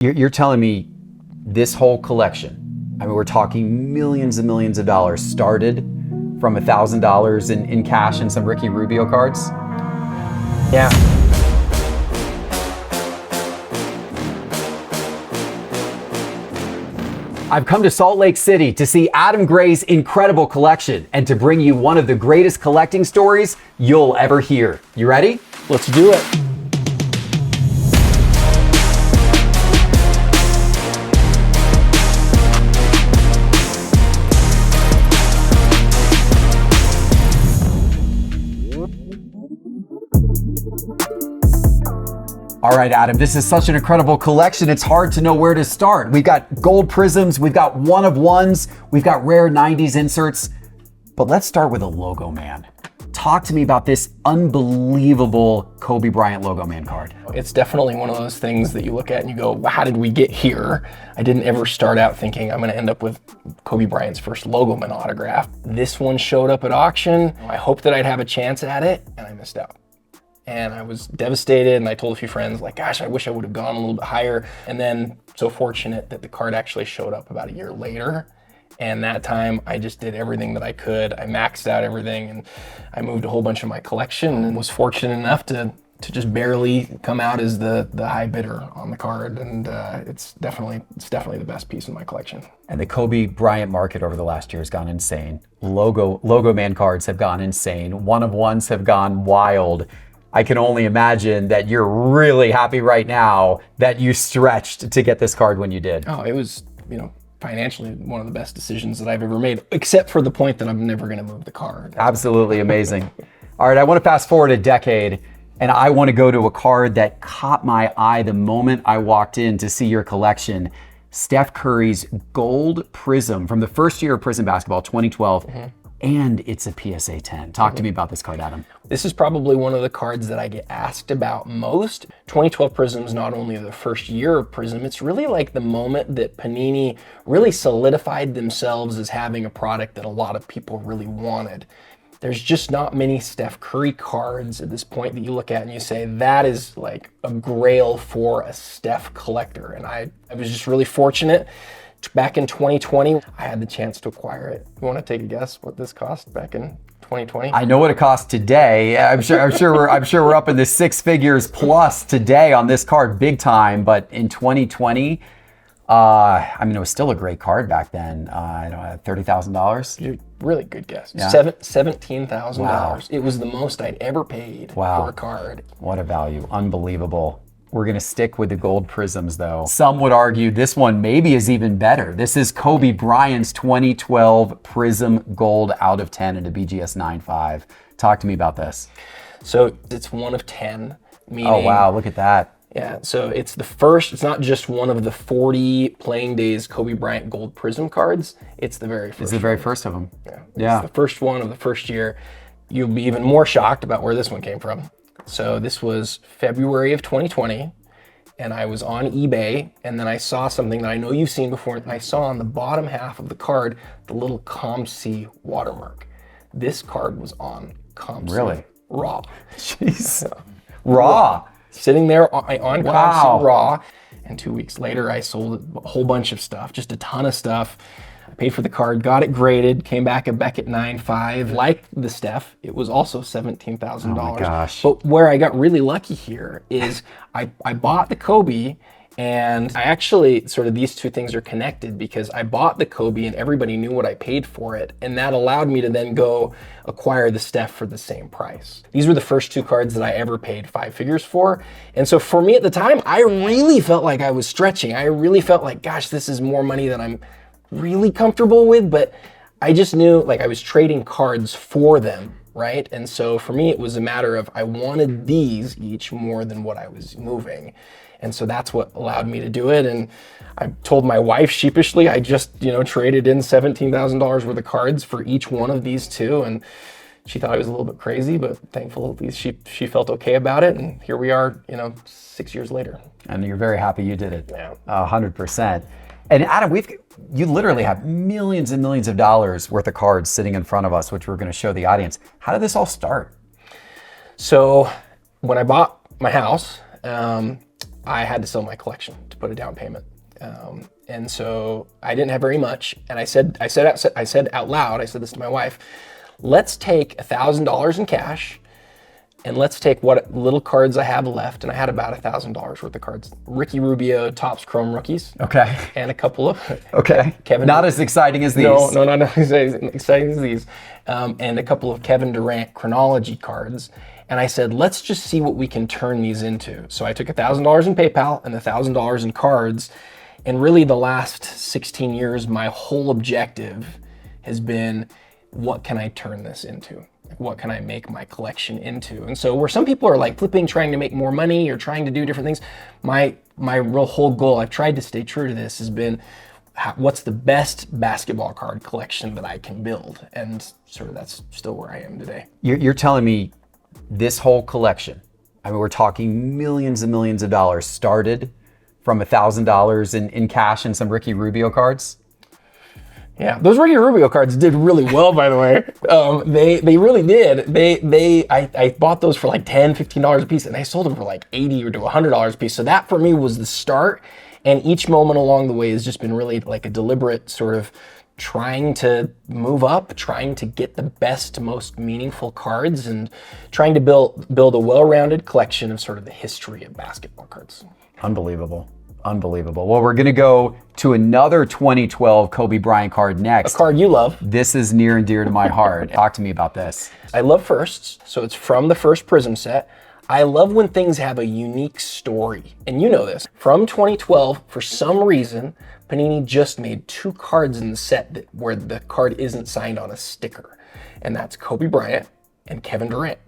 You're telling me this whole collection, I mean, we're talking millions and millions of dollars, started from $1,000 in cash and some Ricky Rubio cards? Yeah. I've come to Salt Lake City to see Adam Gray's incredible collection and to bring you one of the greatest collecting stories you'll ever hear. You ready? Let's do it. All right, Adam, this is such an incredible collection. It's hard to know where to start. We've got gold prisms, we've got one of ones, we've got rare 90s inserts, but let's start with a Logo Man. Talk to me about this unbelievable Kobe Bryant Logo Man card. It's definitely one of those things that you look at and you go, well, how did we get here? I didn't ever start out thinking I'm gonna end up with Kobe Bryant's first Logo Man autograph. This one showed up at auction. I hoped that I'd have a chance at it, and I missed out. And I was devastated, and I told a few friends, like, gosh, I wish I would have gone a little bit higher. And then so fortunate that the card actually showed up about a year later. And that time I just did everything that I could. I maxed out everything, and I moved a whole bunch of my collection and was fortunate enough to just barely come out as the high bidder on the card. And it's definitely the best piece in my collection. And the Kobe Bryant market over the last year has gone insane. Logo Man cards have gone insane. One of ones have gone wild. I can only imagine that you're really happy right now that you stretched to get this card when you did. Oh, it was, financially one of the best decisions that I've ever made, except for the point that I'm never going to move the card. Absolutely amazing. All right, I want to fast forward a decade, and I want to go to a card that caught my eye the moment I walked in to see your collection. Steph Curry's gold prism from the first year of Prism Basketball, 2012. Mm-hmm. And it's a PSA 10. Talk to me about this card, Adam. This is probably one of the cards that I get asked about most. 2012 Prism is not only the first year of Prism, it's really like the moment that Panini really solidified themselves as having a product that a lot of people really wanted. There's just not many Steph Curry cards at this point that you look at and you say, that is like a grail for a Steph collector. And I was just really fortunate. Back in 2020, I had the chance to acquire it. You want to take a guess what this cost back in 2020? I know what it costs today. I'm sure we're up in the six figures plus today on this card, big time. But in 2020, it was still a great card back then. $30,000. Really good guess. Yeah. $17,000. Wow. It was the most I'd ever paid for a card. What a value. Unbelievable. We're going to stick with the gold prisms, though. Some would argue this one maybe is even better. This is Kobe Bryant's 2012 Prism Gold out of 10 in a BGS 9.5. Talk to me about this. So it's 1 of 10. Meaning, oh, wow. Look at that. Yeah, so it's the first, it's not just one of the 40 playing days Kobe Bryant Gold Prism cards. It's the very first. It's the very first of them. Yeah. It's the first one of the first year. You'll be even more shocked about where this one came from. So this was February of 2020, and I was on eBay, and then I saw something that I know you've seen before, and I saw on the bottom half of the card, the little ComC watermark. This card was on ComC. Really? Raw. Jeez. Raw. Sitting there on Wow. ComC Raw, and 2 weeks later, I sold a whole bunch of stuff, just a ton of stuff. I paid for the card, got it graded, came back at 9.5. Like the Steph, it was also $17,000. Oh my gosh. But where I got really lucky here is I bought the Kobe, and I actually, sort of these two things are connected because I bought the Kobe and everybody knew what I paid for it, and that allowed me to then go acquire the Steph for the same price. These were the first two cards that I ever paid 5 figures for. And so for me at the time, I really felt like I was stretching. I really felt like, gosh, this is more money than I'm really comfortable with, but I just knew like I was trading cards for them, right? And so for me, it was a matter of I wanted these each more than what I was moving. And so that's what allowed me to do it. And I told my wife sheepishly, I just, traded in $17,000 worth of cards for each one of these two. And she thought I was a little bit crazy, but thankfully at least she felt okay about it. And here we are, 6 years later. And you're very happy you did it. Yeah. 100%. And Adam, you literally have millions and millions of dollars worth of cards sitting in front of us, which we're going to show the audience. How did this all start? So when I bought my house, I had to sell my collection to put a down payment. And so I didn't have very much. And I said out loud, I said this to my wife, let's take $1,000 in cash and let's take what little cards I have left. And I had about $1,000 worth of cards. Ricky Rubio Topps Chrome rookies. Okay. And a couple of Kevin. Not as exciting as these. No, not as exciting as these. And a couple of Kevin Durant chronology cards. And I said, let's just see what we can turn these into. So I took $1,000 in PayPal and $1,000 in cards. And really the last 16 years, my whole objective has been, what can I turn this into? What can I make my collection into? And so where some people are like flipping, trying to make more money or trying to do different things, my real whole goal, I've tried to stay true to this, has been what's the best basketball card collection that I can build? And sort of that's still where I am today. You're telling me this whole collection, I mean, we're talking millions and millions of dollars, started from $1,000 in cash and some Ricky Rubio cards? Yeah, those Ricky Rubio cards did really well, by the way. They really did. I bought those for like $10, $15 a piece, and I sold them for like $80 or to $100 a piece. So that for me was the start. And each moment along the way has just been really like a deliberate sort of trying to move up, trying to get the best, most meaningful cards, and trying to build a well-rounded collection of sort of the history of basketball cards. Unbelievable. Unbelievable. Well, we're going to go to another 2012 Kobe Bryant card next. A card you love. This is near and dear to my heart. Talk to me about this. I love firsts, so it's from the first Prism set. I love when things have a unique story, and you know this. From 2012, for some reason, Panini just made 2 cards in the set where the card isn't signed on a sticker, and that's Kobe Bryant and Kevin Durant.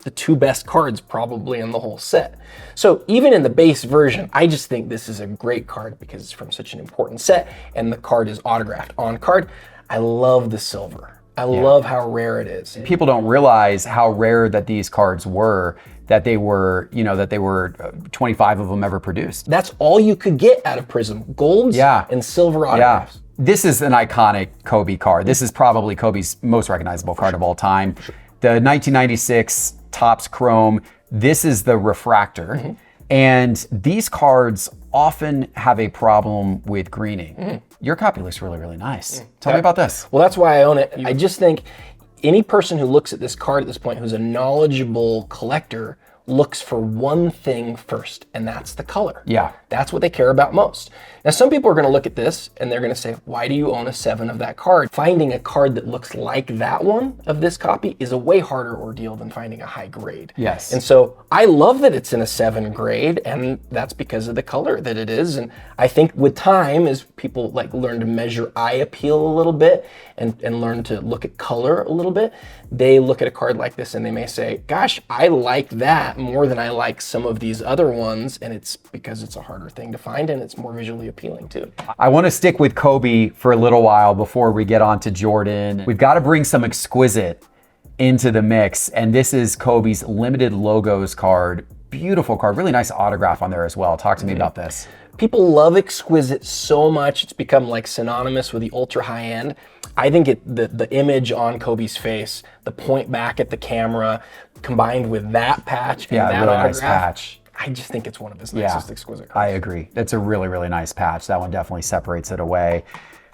The 2 best cards probably in the whole set. So even in the base version, I just think this is a great card because it's from such an important set and the card is autographed on card. I love the silver. I love how rare it is. People don't realize how rare that these cards were, that they were 25 of them ever produced. That's all you could get out of Prism, golds and silver autographs. Yeah. This is an iconic Kobe card. This is probably Kobe's most recognizable card of all time. The 1996 Topps Chrome, this is the refractor. And these cards often have a problem with greening. Your copy looks really, really nice. Tell me about this. Well, that's why I own it. I just think any person who looks at this card at this point who's a knowledgeable collector looks for one thing first, and that's the color. Yeah. That's what they care about most. Now, some people are going to look at this and they're going to say, why do you own a 7 of that card? Finding a card that looks like that one of this copy is a way harder ordeal than finding a high grade. Yes. And so I love that it's in a 7 grade, and that's because of the color that it is. And I think with time, as people like learn to measure eye appeal a little bit and learn to look at color a little bit, they look at a card like this and they may say, gosh, I like that more than I like some of these other ones. And it's because it's a harder thing to find and it's more visually appealing too. I want to stick with Kobe for a little while before we get on to Jordan. We've got to bring some exquisite into the mix. And this is Kobe's limited logos card. Beautiful card, really nice autograph on there as well. Talk to me about this. People love exquisite so much. It's become like synonymous with the ultra high end. I think the image on Kobe's face, the point back at the camera, combined with that patch and that really autograph, nice patch. I just think it's one of his nicest exquisite cards. I agree. It's a really, really nice patch. That one definitely separates it away.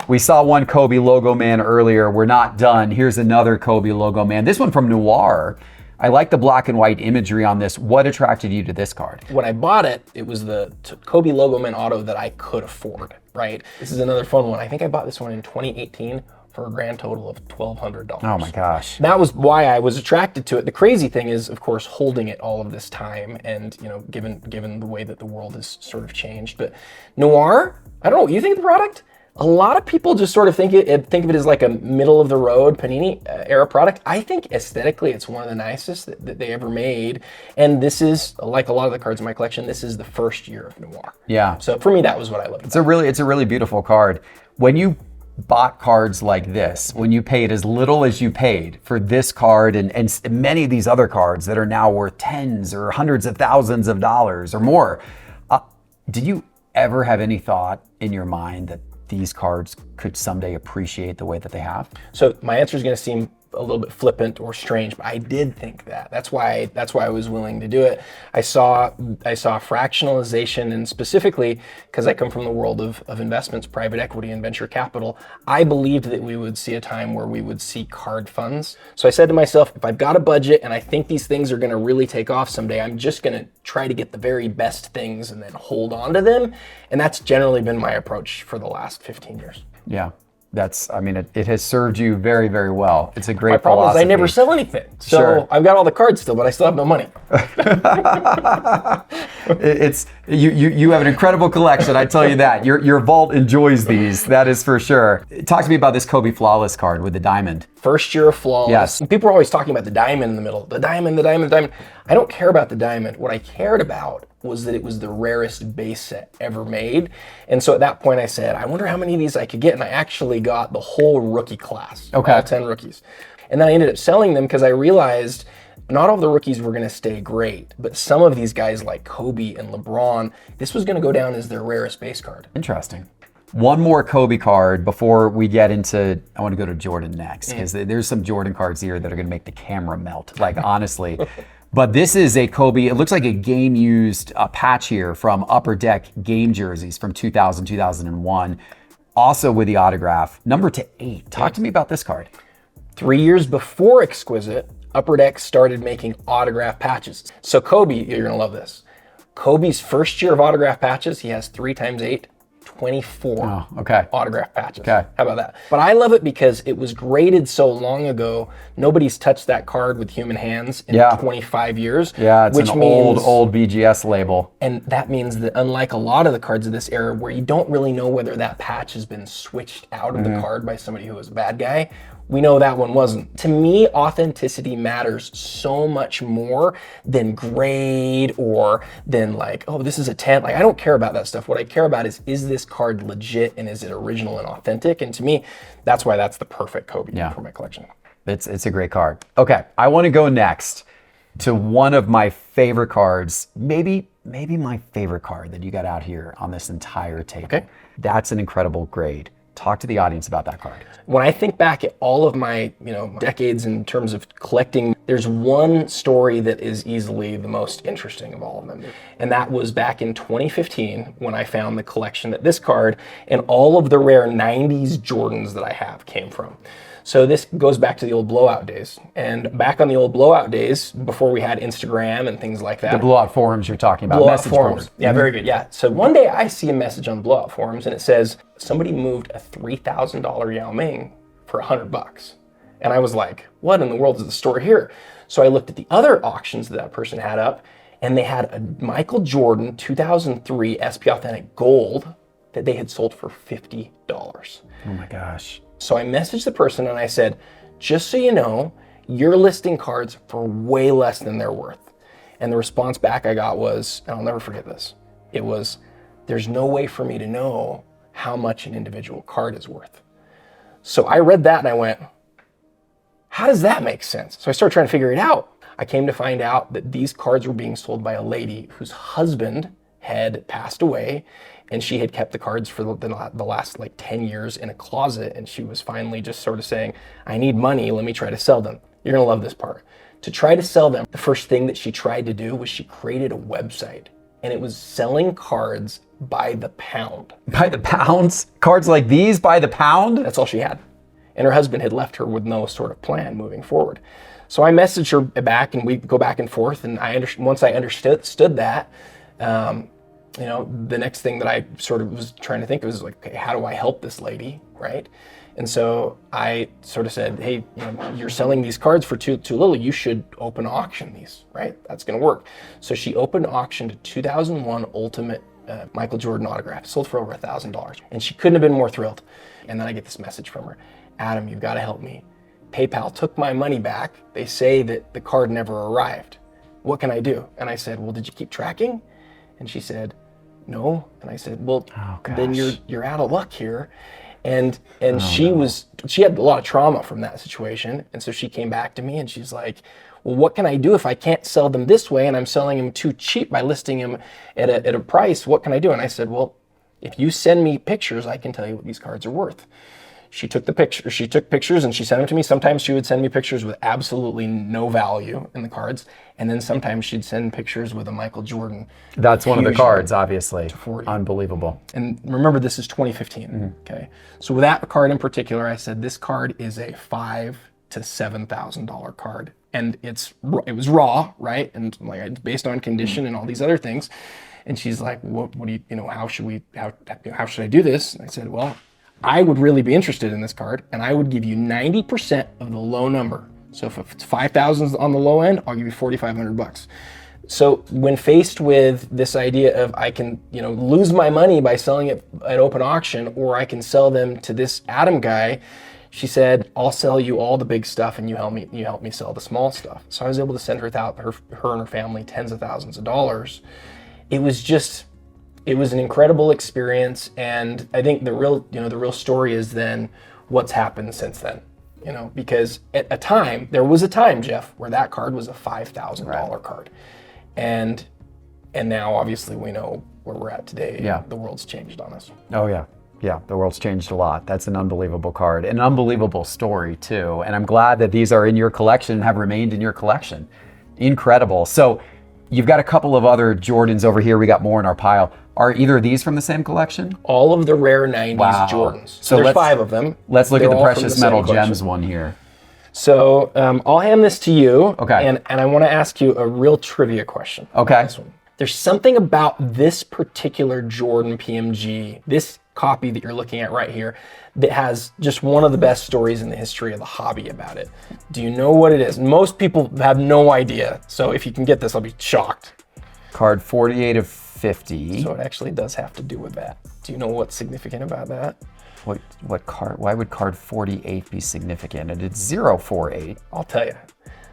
We saw one Kobe logo man earlier. We're not done. Here's another Kobe logo man. This one from Noir. I like the black and white imagery on this. What attracted you to this card? When I bought it, it was the Kobe Logo Man auto that I could afford, right? This is another fun one. I think I bought this one in 2018 for a grand total of $1,200. Oh my gosh. That was why I was attracted to it. The crazy thing is, of course, holding it all of this time and, given the way that the world has sort of changed. But Noir, I don't know what you think of the product. A lot of people just sort of think of it as like a middle of the road Panini era product. I think aesthetically it's one of the nicest that they ever made. And this is, like a lot of the cards in my collection, this is the first year of Noir. Yeah. So for me, that was what I loved. It's a really beautiful card. When you bought cards like this, when you paid as little as you paid for this card and many of these other cards that are now worth tens or hundreds of thousands of dollars or more, did you ever have any thought in your mind that these cards could someday appreciate the way that they have? So my answer is going to seem a little bit flippant or strange, but I did think that. That's why I was willing to do it. I saw fractionalization, and specifically because I come from the world of investments, private equity and venture capital, I believed that we would see a time where we would see card funds. So I said to myself, if I've got a budget and I think these things are going to really take off someday, I'm just going to try to get the very best things and then hold on to them. And that's generally been my approach for the last 15 years. Yeah. It has served you very, very well. It's a great My problem philosophy. is I never sell anything. So Sure. I've got all the cards still, but I still have no money. You have an incredible collection, I tell you that. Your vault enjoys these, that is for sure. Talk to me about this Kobe Flawless card with the diamond. First year of Flawless. Yes. People are always talking about the diamond in the middle. The diamond, the diamond, the diamond. I don't care about the diamond. What I cared about was that it was the rarest base set ever made. And so at that point I said, I wonder how many of these I could get. And I actually got the whole rookie class, Okay. all 10 rookies. And then I ended up selling them because I realized not all the rookies were going to stay great, but some of these guys like Kobe and LeBron, this was going to go down as their rarest base card. Interesting. One more Kobe card before we get into, I want to go to Jordan next, because there's some Jordan cards here that are going to make the camera melt, like honestly. But this is a Kobe, it looks like a game-used patch here from Upper Deck game jerseys from 2000, 2001. Also with the autograph, number /8. Talk to me about this card. 3 years before Exquisite, Upper Deck started making autograph patches. So Kobe, you're gonna love this. Kobe's first year of autograph patches, he has 3 times 8, 24 Oh, okay. autograph patches. Okay. How about that? But I love it because it was graded so long ago, nobody's touched that card with human hands in 25 years. Yeah, it's which an means, old BGS label. and that means that unlike a lot of the cards of this era where you don't really know whether that patch has been switched out of the card by somebody who was a bad guy, we know that one wasn't. To me, authenticity matters so much more than grade or than like, oh, this is a 10. Like, I don't care about that stuff. What I care about is this card legit and is it original and authentic? And to me, that's why that's the perfect Kobe for my collection. It's a great card. Okay, I want to go next to one of my favorite cards, maybe my favorite card that you got out here on this entire table. Okay. That's an incredible grade. Talk to the audience about that card. When I think back at all of my, decades in terms of collecting, there's one story that is easily the most interesting of all of them. And that was back in 2015 when I found the collection that this card and all of the rare 90s Jordans that I have came from. So this goes back to the old blowout days. And back on the old blowout days, before we had Instagram and things like that. The blowout forums you're talking about. Blowout message forums. board. Yeah, very good. Yeah. So one day I see a message on blowout forums and it says, somebody moved a $3,000 Yao Ming for $100. And I was like, what in the world is the story here? So I looked at the other auctions that person had up and they had a Michael Jordan 2003 SP Authentic Gold that they had sold for $50. Oh my gosh. So I messaged the person and I said, just so you know, you're listing cards for way less than they're worth. And the response back I got was, and I'll never forget this, it was, there's no way for me to know how much an individual card is worth. So I read that and I went, how does that make sense? So I started trying to figure it out. I came to find out that these cards were being sold by a lady whose husband had passed away and she had kept the cards for the last like 10 years in a closet, and she was finally just sort of saying, I need money, let me try to sell them. You're gonna love this part. To try to sell them, the first thing that she tried to do was she created a website, and it was selling cards by the pound. By the pounds? Cards like these by the pound? That's all she had. And her husband had left her with no sort of plan moving forward. So I messaged her back and we go back and forth, and once I understood that, the next thing that I sort of was trying to think of was like, okay, how do I help this lady, right? And so I sort of said, hey, you're selling these cards for too little. You should open auction these, right? That's going to work. So she opened auction to 2001 Ultimate Michael Jordan autograph, sold for over $1,000. And she couldn't have been more thrilled. And then I get this message from her, Adam, you've got to help me. PayPal took my money back. They say that the card never arrived. What can I do? And I said, well, did you keep tracking? And she said, no. And I said, well, then you're out of luck here. And she had a lot of trauma from that situation. And so she came back to me and she's like, well, what can I do if I can't sell them this way and I'm selling them too cheap by listing them at a price? What can I do? And I said, well, if you send me pictures, I can tell you what these cards are worth. She took the picture. She took pictures and she sent them to me. Sometimes she would send me pictures with absolutely no value in the cards, and then sometimes she'd send pictures with a Michael Jordan. That's one of the Fusion cards, obviously. 40. Unbelievable. And remember, this is 2015. Okay, so with that card in particular, I said this card is a $5,000 to $7,000 card, and it was raw, right? And like it's based on condition and all these other things. And she's like, what do you, how should I do this? And I said, well, I would really be interested in this card, and I would give you 90% of the low number. So if it's 5,000 on the low end, I'll give you 4,500 bucks. So when faced with this idea of I can, lose my money by selling it at open auction, or I can sell them to this Adam guy, she said, I'll sell you all the big stuff and you help me sell the small stuff. So I was able to send her and her family tens of thousands of dollars. It was an incredible experience, and I think the real story is then what's happened since then. Because there was a time, Jeff, where that card was a $5,000 card, and now obviously we know where we're at today. Yeah. The world's changed on us. Oh yeah. Yeah, the world's changed a lot. That's an unbelievable card, an unbelievable story too. And I'm glad that these are in your collection and have remained in your collection. Incredible. So you've got a couple of other Jordans over here. We got more in our pile. Are either of these from the same collection? All of the rare 90s Wow. Jordans. So there's 5 of them. Let's look They're at the all from precious the same metal collection. gems one here. So I'll hand this to you. Okay. And I want to ask you a real trivia question. Okay. This one. There's something about this particular Jordan PMG, this copy that you're looking at right here, that has just one of the best stories in the history of the hobby about it. Do you know what it is? Most people have no idea. So if you can get this, I'll be shocked. Card 48 of 50. So it actually does have to do with that. Do you know what's significant about that? What card? Why would card 48 be significant? And it's 048. I'll tell you.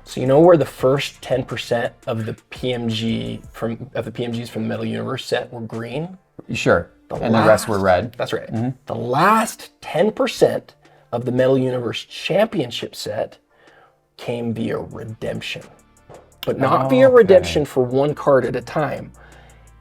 So you know where the first 10% of the PMGs from the Metal Universe set were green? Sure. And the rest were red. That's right. Mm-hmm. The last 10% of the Metal Universe Championship set came via redemption. But not via redemption for one card at a time.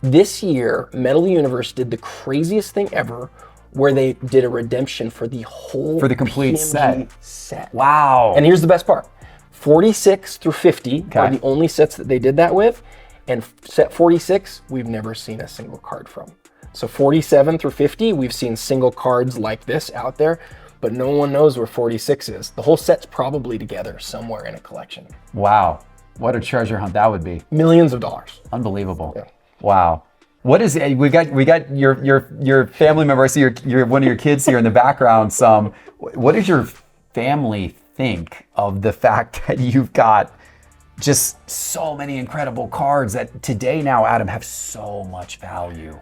This year, Metal Universe did the craziest thing ever, where they did a redemption for the whole complete PMG set. Wow. And here's the best part. 46 through 50 are the only sets that they did that with. And set 46, we've never seen a single card from. So 47 through 50, we've seen single cards like this out there, but no one knows where 46 is. The whole set's probably together somewhere in a collection. Wow. What a treasure hunt that would be. Millions of dollars. Unbelievable. Yeah. Wow. What is it? We got your family member. I see your one of your kids here in the background. What does your family think of the fact that you've got just so many incredible cards that today now, Adam, have so much value?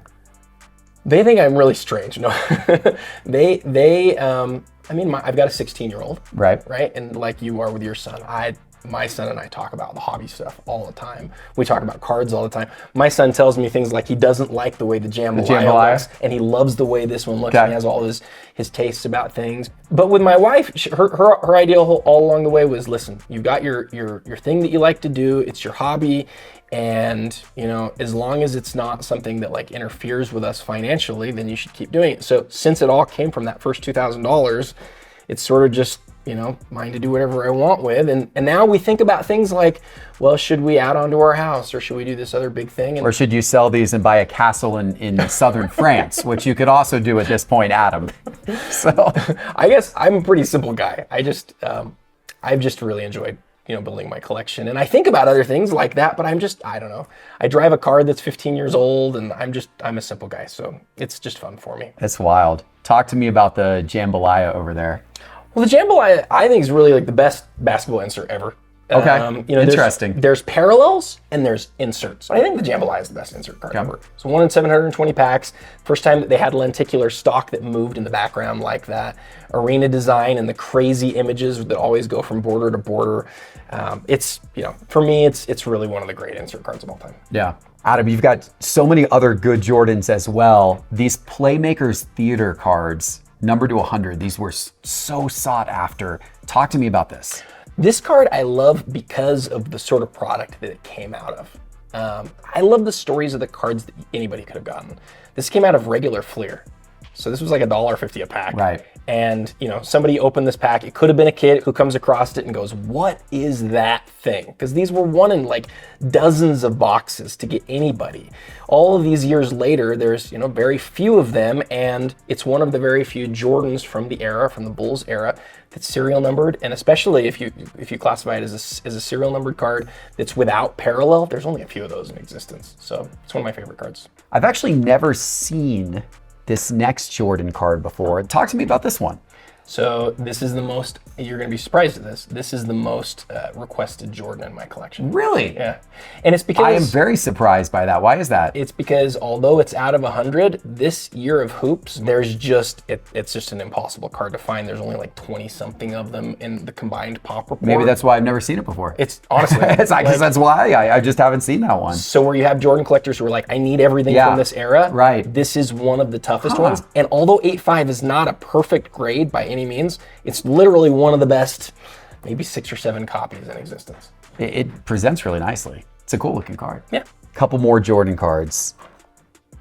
They think I'm really strange. No, I've got a 16-year-old. Right. And like you are with your son, my son and I talk about the hobby stuff all the time. We talk about cards all the time. My son tells me things like he doesn't like the way the Jambalaya looks, and he loves the way this one looks. And he has all his tastes about things. But with my wife, her idea all along the way was, listen, you've got your thing that you like to do. It's your hobby. And, as long as it's not something that like interferes with us financially, then you should keep doing it. So since it all came from that first $2,000, it's sort of just, mine to do whatever I want with. And now we think about things like, well, should we add on to our house, or should we do this other big thing? Or should you sell these and buy a castle in southern France, which you could also do at this point, Adam. So I guess I'm a pretty simple guy. I've just really enjoyed building my collection. And I think about other things like that, but I don't know. I drive a car that's 15 years old, and I'm a simple guy. So it's just fun for me. It's wild. Talk to me about the Jambalaya over there. Well, the Jambalaya, I think, is really like the best basketball insert ever. Okay, interesting. There's parallels and there's inserts. I think the Jambalaya is the best insert card ever. So 1 in 720 packs. First time that they had lenticular stock that moved in the background like that. Arena design and the crazy images that always go from border to border. It's for me, it's really one of the great insert cards of all time. Yeah. Adam, you've got so many other good Jordans as well. These Playmakers Theater cards, number to 100, these were so sought after. Talk to me about this. This card I love because of the sort of product that it came out of. I love the stories of the cards that anybody could have gotten. This came out of regular Fleer. So this was like $1.50 a pack. Right. And somebody opened this pack. It could have been a kid who comes across it and goes, "What is that thing?" Because these were one in like dozens of boxes to get anybody. All of these years later, there's very few of them, and it's one of the very few Jordans from the Bulls era, that's serial numbered. And especially if you classify it as a serial numbered card that's without parallel, there's only a few of those in existence. So it's one of my favorite cards. I've actually never seen this next Jordan card before. Talk to me about this one. So this is the most, you're going to be surprised at this. This is the most requested Jordan in my collection. Really? Yeah. And it's because I am very surprised by that. Why is that? It's because although it's out of 100, this year of hoops, there's just, it's just an impossible card to find. There's only like 20 something of them in the combined pop report. Maybe that's why I've never seen it before. It's honestly. It's like, that's why I just haven't seen that one. So where you have Jordan collectors who are like, I need everything from this era. Right. This is one of the toughest ones. And although 8.5 is not a perfect grade by any means, it's literally one of the best, maybe 6 or 7 copies in existence. It presents really nicely. It's a cool looking card. Yeah. Couple more Jordan cards.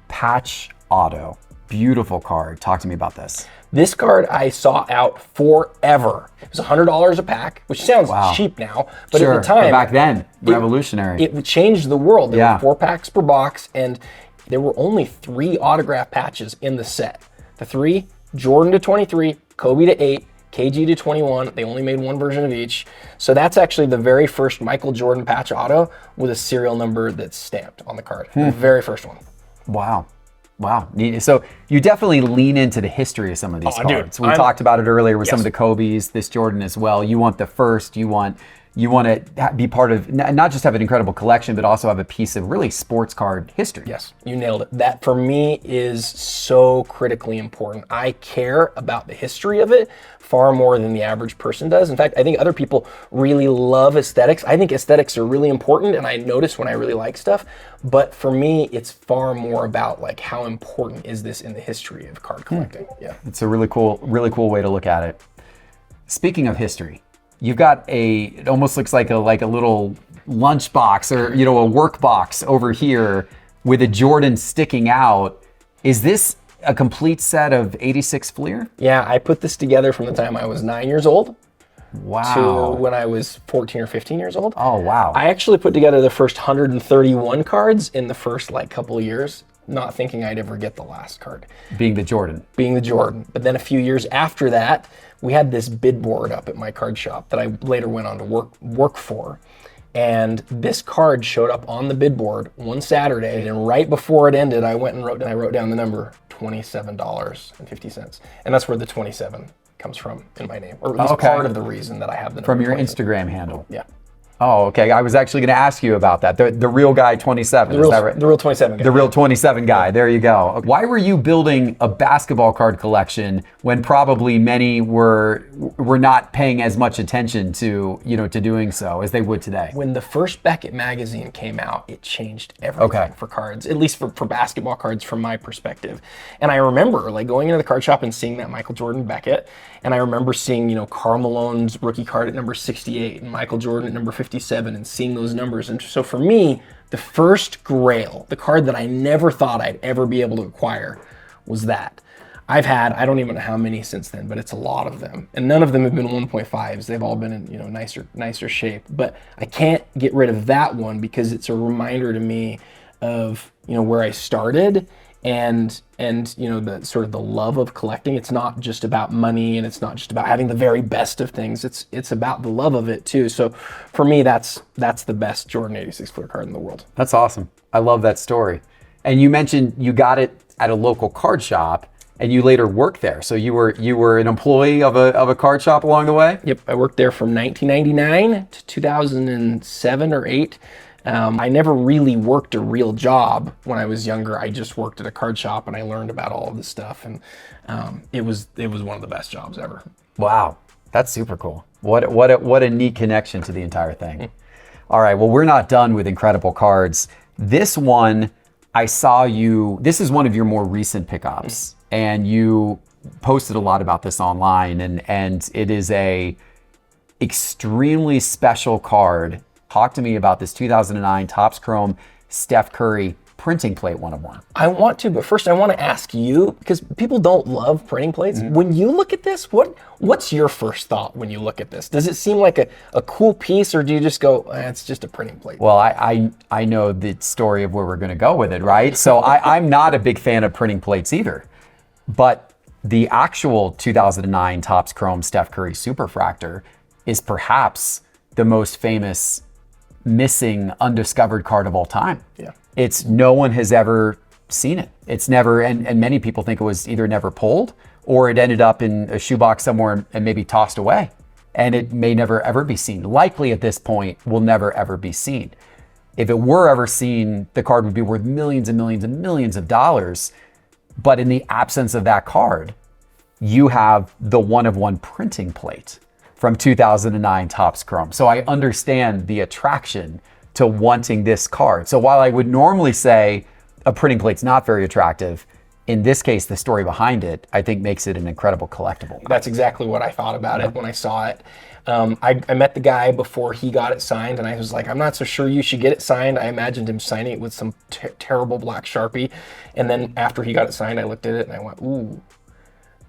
Patch Auto. Beautiful card. Talk to me about this. This card I sought out forever. It was $100 a pack, which sounds cheap now, but at the time, but back then, revolutionary. It changed the world. There were 4 packs per box, and there were only 3 autograph patches in the set. The 3, Jordan to 23, Kobe to 8, KG to 21. They only made one version of each. So that's actually the very first Michael Jordan patch auto with a serial number that's stamped on the card. The very first one. Wow. Wow. So you definitely lean into the history of some of these cards. Dude, We talked about it earlier with some of the Kobe's, this Jordan as well. You want the first, you want to be part of, not just have an incredible collection, but also have a piece of really sports card history. Yes, you nailed it. That for me is so critically important. I care about the history of it far more than the average person does. In fact, I think other people really love aesthetics. I think aesthetics are really important, and I notice when I really like stuff. But for me, it's far more about like how important is this in the history of card collecting. Yeah, it's a really cool way to look at it. Speaking of history, you've got it almost looks like a little lunch box or a work box over here with a Jordan sticking out. Is this a complete set of 86 Fleer? Yeah, I put this together from the time I was 9 years old. Wow. To when I was 14 or 15 years old. Oh, wow. I actually put together the first 131 cards in the first couple of years, not thinking I'd ever get the last card. Being the Jordan. But then a few years after that, we had this bid board up at my card shop that I later went on to work for. And this card showed up on the bid board one Saturday, and right before it ended, I went and wrote down the number $27.50. And that's where the 27 comes from in my name, or at least part of the reason that I have the number. From your Instagram handle. Yeah. Oh, okay. I was actually going to ask you about that. The real guy 27, is that right? The real 27 guy. The real 27 guy. There you go. Why were you building a basketball card collection when probably many were not paying as much attention to doing so as they would today? When the first Beckett magazine came out, it changed everything for cards, at least for basketball cards from my perspective. And I remember going into the card shop and seeing that Michael Jordan Beckett, and I remember seeing Karl Malone's rookie card at number 68 and Michael Jordan at number 57 and seeing those numbers. And so for me, the first grail, the card that I never thought I'd ever be able to acquire, was that. I've had, I don't even know how many since then, but it's a lot of them. And none of them have been 1.5s. They've all been in nicer shape. But I can't get rid of that one because it's a reminder to me of where I started and the sort of the love of collecting. It's not just about money, and it's not just about having the very best of things. It's about the love of it too. So for me, that's the best Jordan 86 Fleer card in the world. That's awesome. I love that story. And you mentioned you got it at a local card shop, and you later worked there. So you were an employee of a card shop along the way? Yep, I worked there from 1999 to 2007 or 8. I never really worked a real job when I was younger. I just worked at a card shop, and I learned about all of this stuff, and it was one of the best jobs ever. Wow, that's super cool. What a neat connection to the entire thing. All right, well, we're not done with incredible cards. This one, I saw you. This is one of your more recent pickups, and you posted a lot about this online, and it is a extremely special card. Talk to me about this 2009 Topps Chrome Steph Curry printing plate 101. I want to, but first I want to ask you, because people don't love printing plates. When you look at this, what's your first thought when you look at this? Does it seem like a cool piece, or do you just go, it's just a printing plate? Well, I know the story of where we're going to go with it, right? So I'm not a big fan of printing plates either. But the actual 2009 Topps Chrome Steph Curry superfractor is perhaps the most famous missing undiscovered card of all time. Yeah. It's no one has ever seen it. It's never, and many people think it was either never pulled or it ended up in a shoebox somewhere and maybe tossed away. And it may never ever be seen. Likely at this point will never ever be seen. If it were ever seen, the card would be worth millions and millions and millions of dollars. But in the absence of that card, you have the one-of-one printing plate from 2009 Topps Chrome. So I understand the attraction to wanting this card. So while I would normally say a printing plate's not very attractive, in this case, the story behind it, I think makes it an incredible collectible. That's exactly what I thought about it when I saw it. I met the guy before he got it signed, and I was like, I'm not so sure you should get it signed. I imagined him signing it with some terrible black Sharpie. And then after he got it signed, I looked at it and I went, ooh,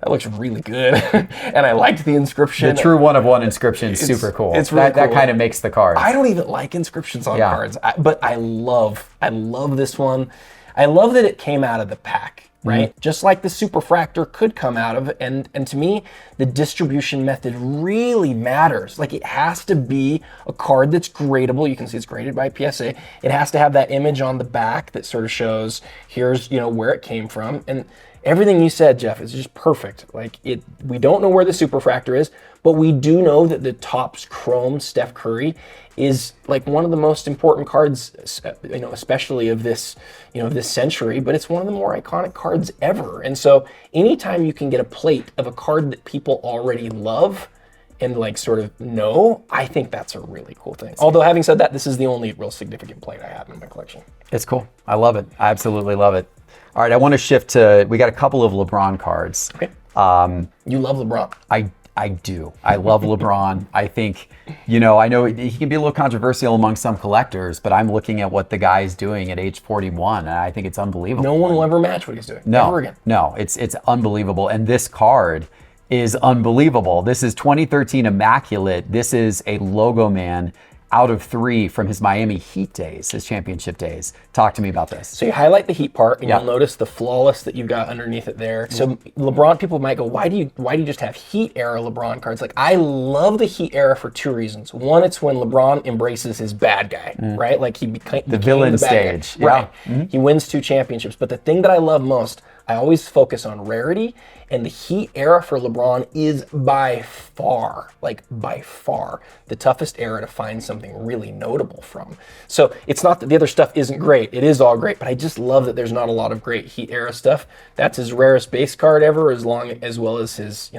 that looks really good. And I liked the inscription. The true one-of-one inscription is super cool. It's really that cool. kind of makes the card. I don't even like inscriptions on cards, but I love this one. I love that it came out of the pack. Right? Just like the superfractor could come out of it. And to me, the distribution method really matters. Like, it has to be a card that's gradable. You can see it's graded by PSA. It has to have that image on the back that sort of shows here's, where it came from. And everything you said, Jeff, is just perfect. Like, we don't know where the superfractor is, but we do know that the Topps Chrome Steph Curry is like one of the most important cards, especially of this, this century, but it's one of the more iconic cards ever. And so anytime you can get a plate of a card that people already love and like sort of know, I think that's a really cool thing. Although having said that, this is the only real significant plate I have in my collection. It's cool. I love it. I absolutely love it. All right, I want to shift to, we got a couple of LeBron cards. Okay. You love LeBron. I do. I love LeBron. I think, I know he can be a little controversial among some collectors, but I'm looking at what the guy is doing at age 41, and I think it's unbelievable. No one will ever match what he's doing. No, ever again. No, it's unbelievable. And this card is unbelievable. This is 2013 Immaculate. This is a logo man out of 3 from his Miami Heat days, his championship days. Talk to me about this. So you highlight the Heat part, and you'll notice the flawless that you've got underneath it there. So LeBron, people might go, why do you just have Heat era LeBron cards? Like, I love the Heat era for 2 reasons. One, it's when LeBron embraces his bad guy, right? Like, he became the villain stage, right? He wins 2 championships. But the thing that I love most, I always focus on rarity, and the Heat era for LeBron is by far the toughest era to find something really notable from. So it's not that the other stuff isn't great. It is all great, but I just love that there's not a lot of great Heat era stuff. That's his rarest base card ever, as well as his,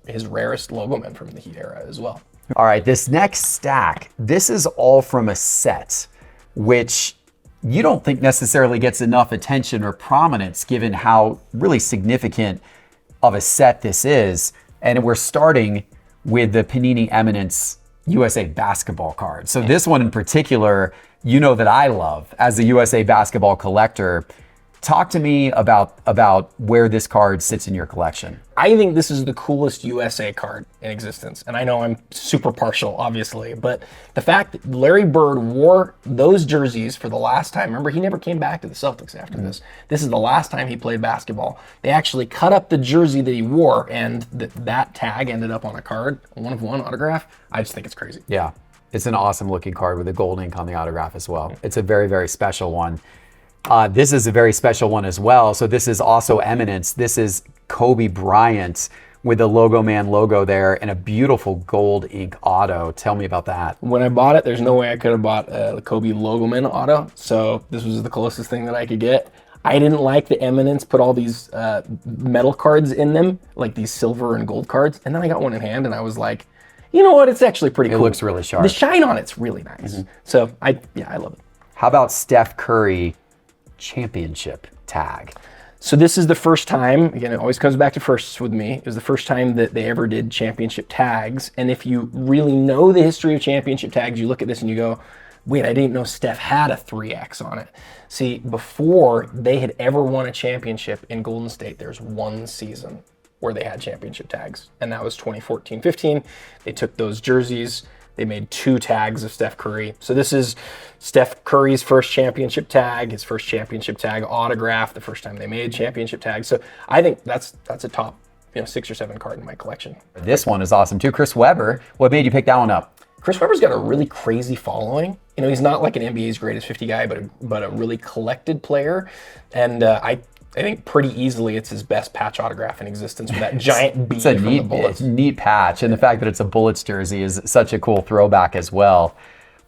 his rarest logo man from the Heat era as well. All right, this next stack, this is all from a set, which you don't think necessarily gets enough attention or prominence given how really significant of a set this is. And we're starting with the Panini Eminence USA basketball card. So this one in particular, that I love as a USA basketball collector. Talk to me about where this card sits in your collection. I think this is the coolest USA card in existence. And I know I'm super partial, obviously, but the fact that Larry Bird wore those jerseys for the last time, remember, he never came back to the Celtics after this. This is the last time he played basketball. They actually cut up the jersey that he wore, and that tag ended up on a card, a 1-of-1 autograph. I just think it's crazy. Yeah, it's an awesome looking card with a gold ink on the autograph as well. It's a very, very special one. This is a very special one as well. So this is also Eminence. This is Kobe Bryant with the Logo Man logo there and a beautiful gold ink auto. Tell me about that. When I bought it, there's no way I could have bought the Kobe Logo Man auto. So this was the closest thing that I could get. I didn't like the Eminence put all these metal cards in them, like these silver and gold cards. And then I got one in hand and I was like, you know what? It's actually pretty cool. It looks really sharp. The shine on it's really nice. So I love it. How about Steph Curry championship tag? So this is the first time, again, it always comes back to firsts with me. It was the first time that they ever did championship tags. And if you really know the history of championship tags, you look at this and you go, wait, I didn't know Steph had a 3X on it. See, before they had ever won a championship in Golden State, there's one season where they had championship tags, and that was 2014-15. They took those jerseys, they made 2 tags of Steph Curry. So this is Steph Curry's first championship tag, his first championship tag autograph, the first time they made championship tags. So I think that's a top 6 or 7 card in my collection. This one is awesome too. Chris Webber, what made you pick that one up? Chris Webber's got a really crazy following. He's not like an NBA's greatest 50 guy, but a really collected player. And I think pretty easily it's his best patch autograph in existence with that giant B from the Bullets. Neat patch, and the fact that it's a Bullets jersey is such a cool throwback as well.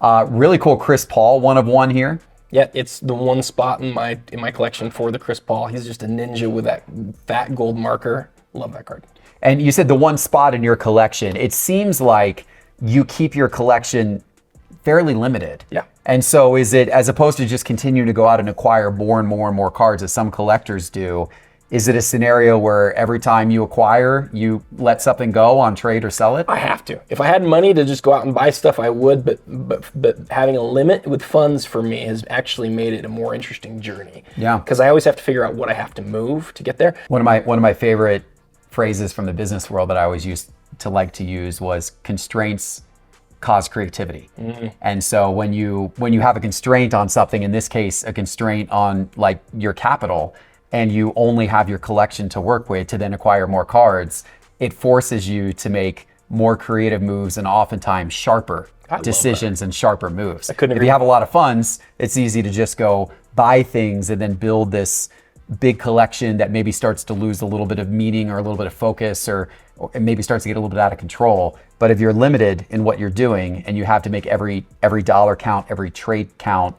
Really cool Chris Paul 1 of 1 here. Yeah, it's the one spot in my collection for the Chris Paul. He's just a ninja with that fat gold marker. Love that card. And you said the one spot in your collection. It seems like you keep your collection fairly limited. Yeah. And so is it, as opposed to just continuing to go out and acquire more and more and more cards as some collectors do, is it a scenario where every time you acquire, you let something go on trade or sell it? I have to. If I had money to just go out and buy stuff, I would, but having a limit with funds for me has actually made it a more interesting journey. Yeah. Because I always have to figure out what I have to move to get there. One of my favorite phrases from the business world that I always used to use was constraints cause creativity. Mm-hmm. And so when you have a constraint on something, in this case, a constraint on like your capital, and you only have your collection to work with to then acquire more cards, it forces you to make more creative moves and oftentimes sharper decisions and sharper moves. If you have a lot of funds, it's easy to just go buy things and then build this big collection that maybe starts to lose a little bit of meaning or a little bit of focus or maybe starts to get a little bit out of control. But if you're limited in what you're doing and you have to make every dollar count, every trade count,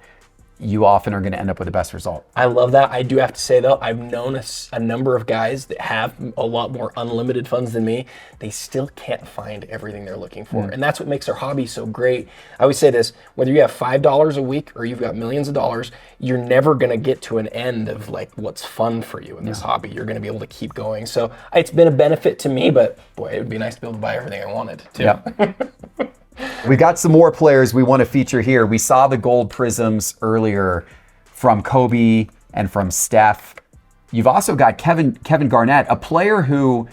you often are going to end up with the best result. I love that. I do have to say though, I've known a number of guys that have a lot more unlimited funds than me. They still can't find everything they're looking for. And that's what makes our hobby so great. I always say this, whether you have $5 a week or you've got millions of dollars, you're never going to get to an end of like what's fun for you in this hobby. You're going to be able to keep going. So it's been a benefit to me, but boy, it would be nice to be able to buy everything I wanted too. Yeah. We got some more players we want to feature here. We saw the gold prisms earlier from Kobe and from Steph. You've also got Kevin Garnett, a player who,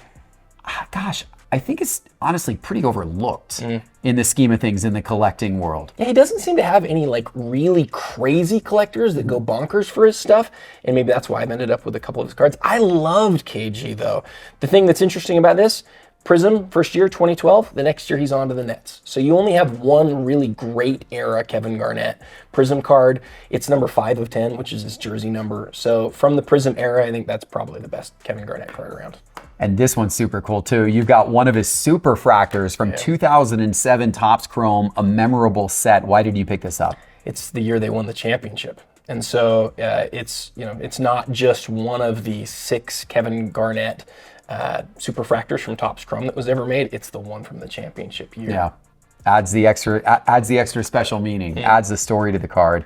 gosh, I think is honestly pretty overlooked in the scheme of things in the collecting world. Yeah, he doesn't seem to have any like really crazy collectors that go bonkers for his stuff, and maybe that's why I've ended up with a couple of his cards. I loved KG though. The thing that's interesting about this, Prism, first year, 2012. The next year, he's on to the Nets. So you only have one really great era Kevin Garnett Prism card. It's number 5 of 10, which is his jersey number. So from the Prism era, I think that's probably the best Kevin Garnett card around. And this one's super cool too. You've got one of his superfractors from 2007 Topps Chrome, a memorable set. Why did you pick this up? It's the year they won the championship. And so it's not just one of the 6 Kevin Garnett superfractors from Topps Chrome that was ever made. It's the one from the championship year. Yeah, adds the extra special meaning, adds the story to the card.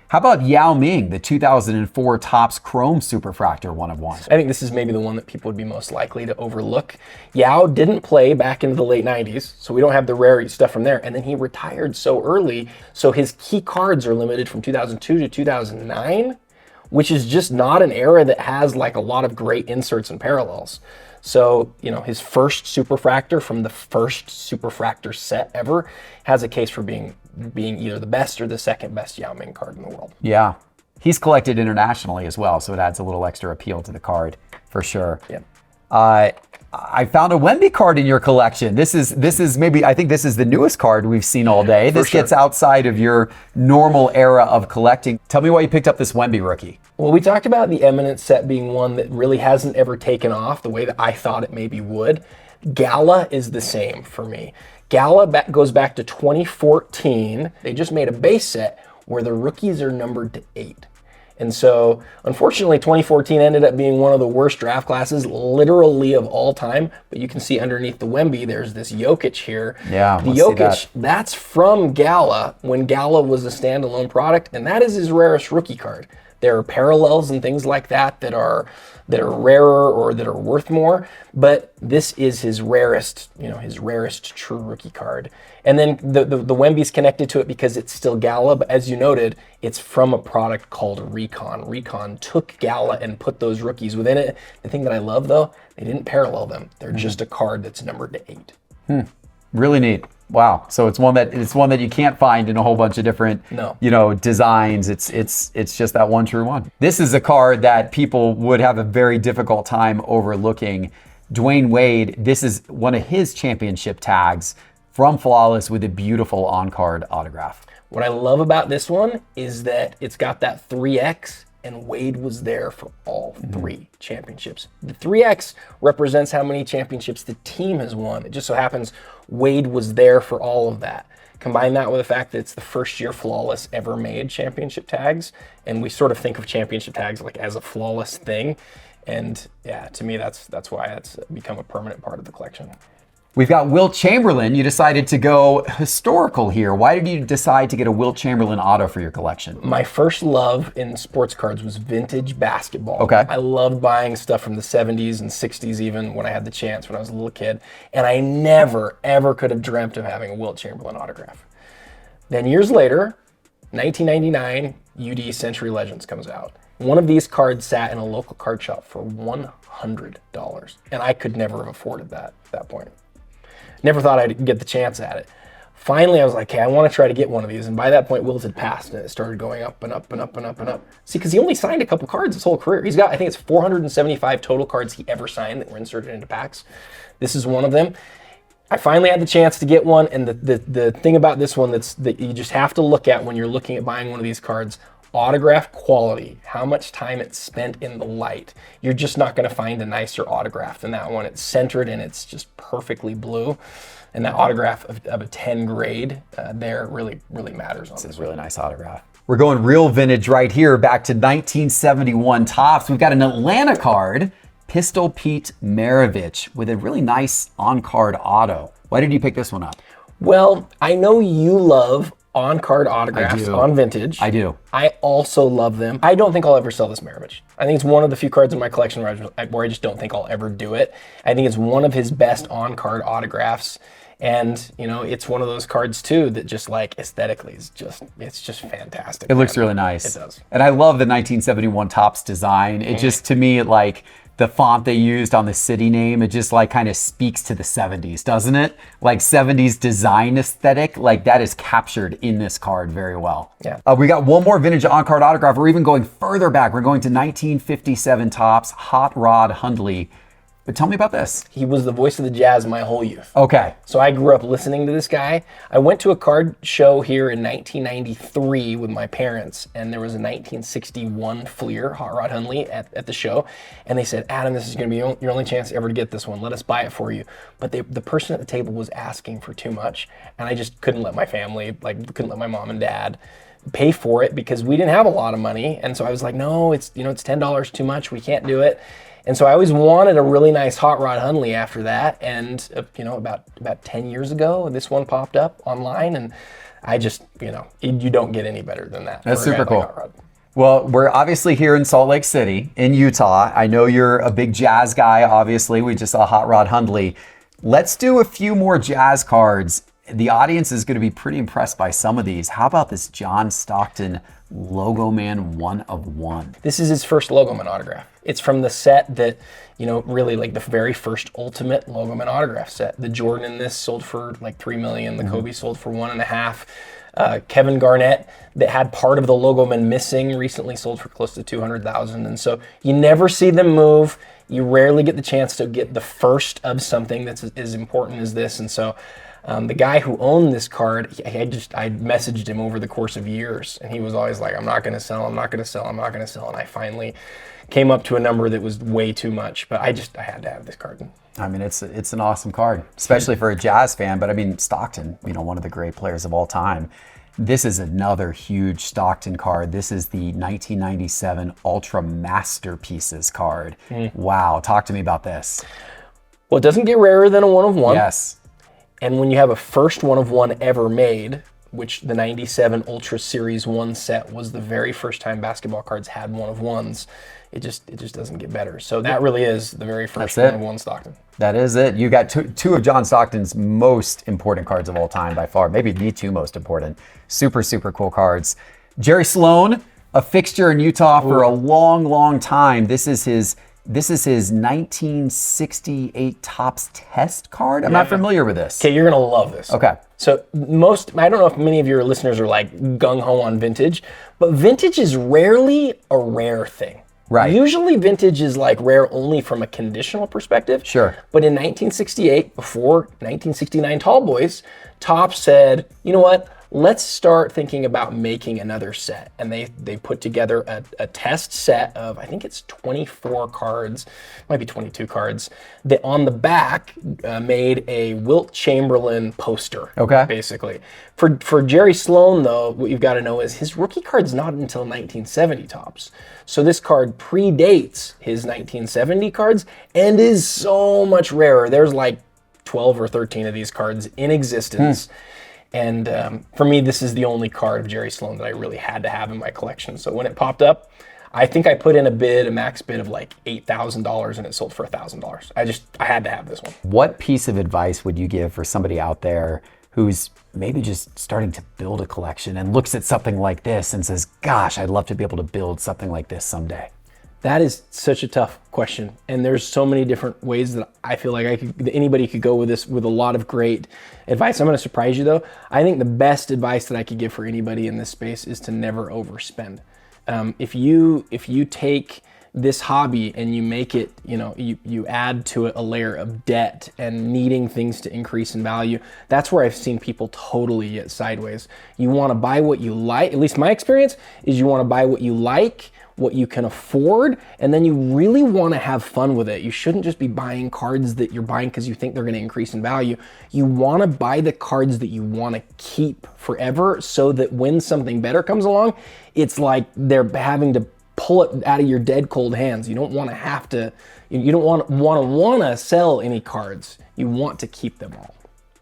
How about Yao Ming, the 2004 Topps Chrome superfractor 1 of 1? I think this is maybe the one that people would be most likely to overlook. Yao didn't play back into the late 90s, so we don't have the rare stuff from there. And then he retired so early, so his key cards are limited from 2002 to 2009, which is just not an era that has like a lot of great inserts and parallels. So, his first superfractor from the first superfractor set ever has a case for being either the best or the second best Yao Ming card in the world. Yeah. He's collected internationally as well, so it adds a little extra appeal to the card for sure. Yeah. I found a Wemby card in your collection. This is maybe, I think this is the newest card we've seen all day. This gets outside of your normal era of collecting. Tell me why you picked up this Wemby rookie. Well, we talked about the Eminence set being one that really hasn't ever taken off the way that I thought it maybe would. Gala is the same for me. Gala goes back to 2014. They just made a base set where the rookies are numbered to 8. And so, unfortunately, 2014 ended up being one of the worst draft classes, literally of all time. But you can see underneath the Wemby, there's this Jokic here. Yeah, the Jokic, that's from Gala, when Gala was a standalone product, and that is his rarest rookie card. There are parallels and things like that that are rarer or that are worth more, but this is his rarest, his rarest true rookie card. And then the Wemby's connected to it because it's still Gala, but as you noted, it's from a product called Recon. Recon took Gala and put those rookies within it. The thing that I love though, they didn't parallel them. They're just a card that's numbered to 8. Really neat. Wow. So it's one that you can't find in a whole bunch of different, designs. It's just that one true one. This is a card that people would have a very difficult time overlooking. Dwayne Wade, this is one of his championship tags from Flawless with a beautiful on-card autograph. What I love about this one is that it's got that 3X, and Wade was there for all 3 championships. The 3X represents how many championships the team has won. It just so happens Wade was there for all of that. Combine that with the fact that it's the first year Flawless ever made championship tags, and we sort of think of championship tags like as a flawless thing. And yeah, to me, that's why it's become a permanent part of the collection. We've got Wilt Chamberlain. You decided to go historical here. Why did you decide to get a Wilt Chamberlain auto for your collection? My first love in sports cards was vintage basketball. Okay. I loved buying stuff from the 70s and 60s even when I had the chance when I was a little kid. And I never, ever could have dreamt of having a Wilt Chamberlain autograph. Then years later, 1999, UD Century Legends comes out. One of these cards sat in a local card shop for $100. And I could never have afforded that at that point. Never thought I'd get the chance at it. Finally, I was like, hey, I want to try to get one of these. And by that point, Wilt had passed and it started going up and up and up and up and up. See, because he only signed a couple cards his whole career. He's got, I think it's 475 total cards he ever signed that were inserted into packs. This is one of them. I finally had the chance to get one. And the thing about this one that you just have to look at when you're looking at buying one of these cards, autograph quality, how much time it's spent in the light. You're just not going to find a nicer autograph than that one. It's centered and it's just perfectly blue. And that autograph of a 10 grade there really, really matters on this. This is a really nice autograph. We're going real vintage right here, back to 1971 Topps. We've got an Atlanta card, Pistol Pete Maravich, with a really nice on-card auto. Why did you pick this one up? Well, I know you love on-card autographs on vintage. I do. I also love them. I don't think I'll ever sell this Maravich. I think it's one of the few cards in my collection where I just don't think I'll ever do it. I think it's one of his best on-card autographs. And, it's one of those cards too that just like aesthetically is it's just fantastic. It looks really nice. It does. And I love the 1971 Topps design. It just, to me, like the font they used on the city name, it just like kind of speaks to the 70s, doesn't it? Like 70s design aesthetic, like that is captured in this card very well. Yeah. We got one more vintage on-card autograph. We're even going further back. We're going to 1957 Topps, Hot Rod Hundley. But tell me about this. He was the voice of the Jazz my whole youth. Okay. So I grew up listening to this guy. I went to a card show here in 1993 with my parents, and there was a 1961 Fleer Hot Rod Hundley at the show. And they said, Adam, this is going to be your only chance ever to get this one. Let us buy it for you. But the person at the table was asking for too much. And I just couldn't let my family, couldn't let my mom and dad pay for it because we didn't have a lot of money. And so I was like, no, it's $10 too much. We can't do it. And so I always wanted a really nice Hot Rod Hundley after that. And, about 10 years ago, this one popped up online. And I just, you don't get any better than that. That's super cool. Well, we're obviously here in Salt Lake City, in Utah. I know you're a big Jazz guy, obviously. We just saw Hot Rod Hundley. Let's do a few more Jazz cards. The audience is going to be pretty impressed by some of these. How about this John Stockton Logo Man 1 of 1? This is his first Logo Man autograph. It's from the set that, really like the very first ultimate Logo Man autograph set. The Jordan in this sold for like $3 million. The Kobe sold for $1.5 million. Kevin Garnett, that had part of the Logo Man missing, recently sold for close to $200,000. And so you never see them move. You rarely get the chance to get the first of something that's as important as this. And so the guy who owned this card, I messaged him over the course of years, and he was always like, I'm not going to sell, I'm not going to sell, I'm not going to sell. And I finally came up to a number that was way too much, but I had to have this card. I mean, it's an awesome card, especially for a Jazz fan. But I mean, Stockton, one of the great players of all time. This is another huge Stockton card. This is the 1997 Ultra Masterpieces card. Wow, talk to me about this. Well, it doesn't get rarer than a 1 of 1. Yes. And when you have a first 1 of 1 ever made, which the 97 Ultra Series 1 set was the very first time basketball cards had one of ones. It just doesn't get better. So that really is the very first one of one Stockton. That is it. You got two of John Stockton's most important cards of all time by far, maybe the two most important. Super, super cool cards. Jerry Sloan, a fixture in Utah for a long, long time. This is his 1968 Topps Test card. I'm not familiar with this. Okay, you're gonna love this. Okay. So I don't know if many of your listeners are like gung-ho on vintage, but vintage is rarely a rare thing. Right. Usually vintage is like rare only from a conditional perspective. Sure. But in 1968, before 1969 Tall Boys, Topps said, you know what? Let's start thinking about making another set. And they put together a test set of, I think it's 24 cards, might be 22 cards, that on the back made a Wilt Chamberlain poster, basically. For Jerry Sloan, though, what you've got to know is his rookie card's not until 1970 Topps. So this card predates his 1970 cards and is so much rarer. There's like 12 or 13 of these cards in existence. And for me, this is the only card of Jerry Sloan that I really had to have in my collection. So when it popped up, I think I put in a max bid of like $8,000 and it sold for $1,000. I had to have this one. What piece of advice would you give for somebody out there who's maybe just starting to build a collection and looks at something like this and says, gosh, I'd love to be able to build something like this someday? That is such a tough question. And there's so many different ways that I feel like anybody could go with this with a lot of great advice. I'm gonna surprise you though. I think the best advice that I could give for anybody in this space is to never overspend. If you take this hobby and you make it, you add to it a layer of debt and needing things to increase in value, that's where I've seen people totally get sideways. You wanna buy what you like, at least my experience is you wanna buy what you like, what you can afford, and then you really want to have fun with it. You shouldn't just be buying cards that you're buying because you think they're going to increase in value. You want to buy the cards that you want to keep forever so that when something better comes along, it's like they're having to pull it out of your dead cold hands. You don't want to have to, you don't want to sell any cards. You want to keep them all.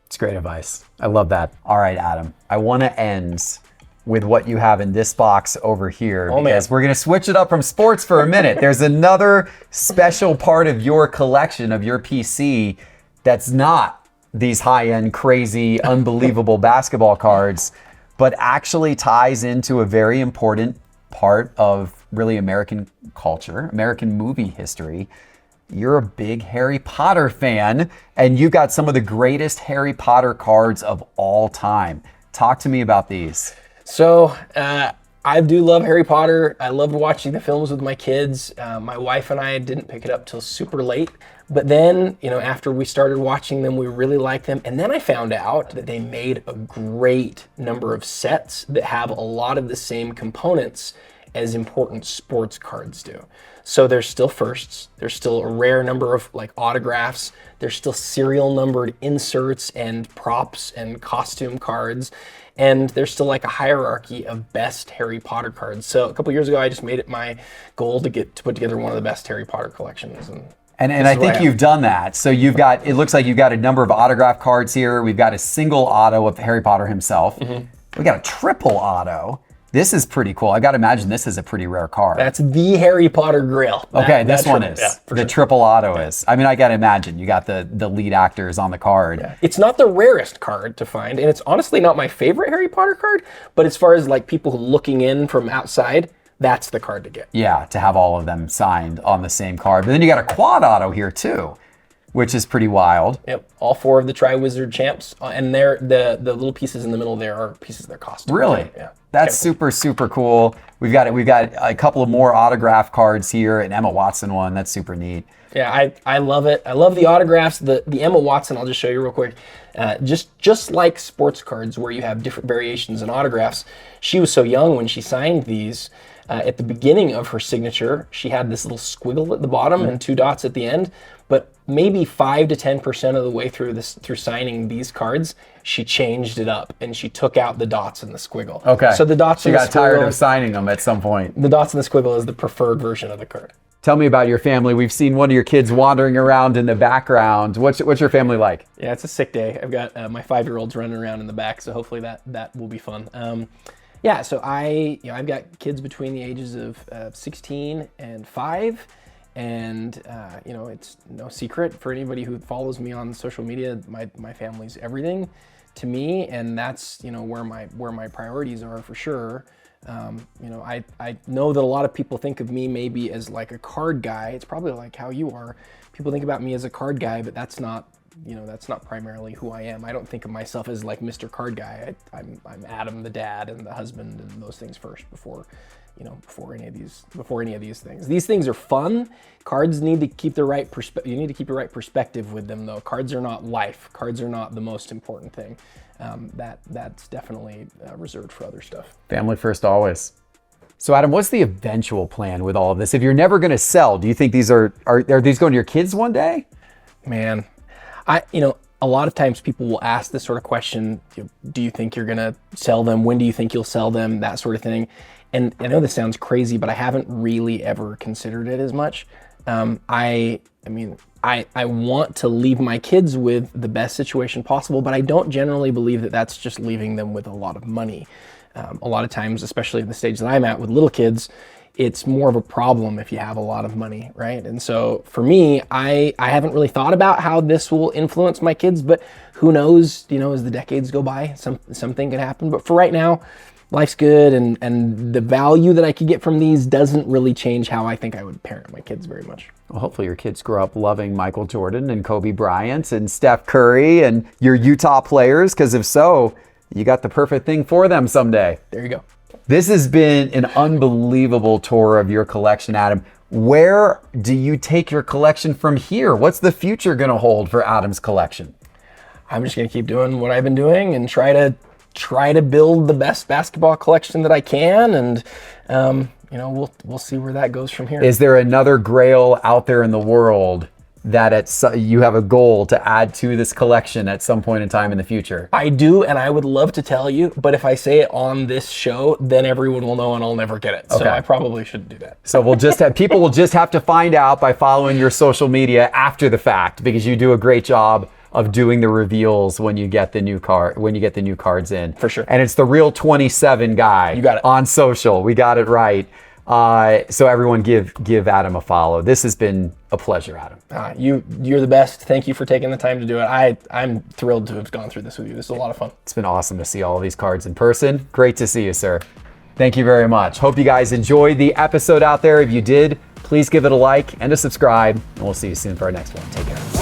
It's great advice. I love that. All right, Adam, I want to end with what you have in this box over here, because we're gonna switch it up from sports for a minute. There's another special part of your collection, of your PC, that's not these high-end, crazy, unbelievable basketball cards, but actually ties into a very important part of really American culture, American movie history. You're a big Harry Potter fan, and you got some of the greatest Harry Potter cards of all time. Talk to me about these. So I do love Harry Potter. I loved watching the films with my kids. My wife and I didn't pick it up till super late. But then, after we started watching them, we really liked them. And then I found out that they made a great number of sets that have a lot of the same components as important sports cards do. So there's still firsts. There's still a rare number of like autographs. There's still serial numbered inserts and props and costume cards. And there's still like a hierarchy of best Harry Potter cards. So a couple years ago, I just made it my goal to put together one of the best Harry Potter collections. And I think you've done that. So it looks like you've got a number of autograph cards here. We've got a single auto of Harry Potter himself. Mm-hmm. We got a triple auto. This is pretty cool. I got to imagine this is a pretty rare card. That's the Harry Potter grail. Okay, this one is. Yeah, the triple auto is. I mean, I got to imagine you got the lead actors on the card. Yeah. It's not the rarest card to find, and it's honestly not my favorite Harry Potter card, but as far as like people looking in from outside, that's the card to get. Yeah, to have all of them signed on the same card. But then you got a quad auto here too, which is pretty wild. Yep, all four of the Triwizard champs, and the little pieces in the middle there are pieces of their costume. Really? Yeah. That's super, super cool. We've got a couple of more autograph cards here, an Emma Watson one. That's super neat. Yeah, I love it. I love the autographs. The Emma Watson, I'll just show you real quick. Just like sports cards where you have different variations in autographs, she was so young when she signed these. At the beginning of her signature, she had this little squiggle at the bottom and two dots at the end. But maybe 5 to 10% of the way through signing these cards, she changed it up and she took out the dots and the squiggle. Okay. So the dots. She got tired of signing them at some point. The dots and the squiggle is the preferred version of the card. Tell me about your family. We've seen one of your kids wandering around in the background. What's your family like? Yeah, it's a sick day. I've got my 5-year-olds running around in the back, so hopefully that will be fun. Yeah, so I've got kids between the ages of 16 and 5, and it's no secret for anybody who follows me on social media. My family's everything to me, and that's where my priorities are for sure. I know that a lot of people think of me maybe as like a card guy. It's probably like how you are. People think about me as a card guy, but that's not primarily who I am. I don't think of myself as like Mr. Card Guy. I'm Adam, the dad, and the husband, and those things first before any of these things. These things are fun. Cards need to keep the right perspective. You need to keep the right perspective with them, though. Cards are not life. Cards are not the most important thing. That's definitely reserved for other stuff. Family first always. So Adam, what's the eventual plan with all of this? If you're never going to sell, do you think these are these going to your kids one day? Man, a lot of times people will ask this sort of question, do you think you're going to sell them? When do you think you'll sell them? That sort of thing. And I know this sounds crazy, but I haven't really ever considered it as much. I want to leave my kids with the best situation possible, but I don't generally believe that that's just leaving them with a lot of money. A lot of times, especially at the stage that I'm at with little kids, it's more of a problem if you have a lot of money, right? And so for me, I haven't really thought about how this will influence my kids, but who knows, as the decades go by, something could happen. But for right now, life's good, and the value that I could get from these doesn't really change how I think I would parent my kids very much. Well, hopefully your kids grow up loving Michael Jordan and Kobe Bryant and Steph Curry and your Utah players, because if so, you got the perfect thing for them someday. There you go. This has been an unbelievable tour of your collection, Adam. Where do you take your collection from here? What's the future going to hold for Adam's collection? I'm just going to keep doing what I've been doing and try to build the best basketball collection that I can, and we'll see where that goes from here. Is there another grail out there in the world that you have a goal to add to this collection at some point in time in the future? I do, and I would love to tell you, but if I say it on this show, then everyone will know and I'll never get it. Okay. So I probably shouldn't do that. So people will just have to find out by following your social media after the fact, because you do a great job of doing the reveals when you get the new cards in. For sure. And it's the Real 27 guy. You got it. On social. We got it right. So everyone give Adam a follow. This has been a pleasure, Adam. You're the best. Thank you for taking the time to do it. I'm thrilled to have gone through this with you. This is a lot of fun. It's been awesome to see all of these cards in person. Great to see you, sir. Thank you very much. Hope you guys enjoyed the episode out there. If you did, please give it a like and a subscribe, and we'll see you soon for our next one. Take care.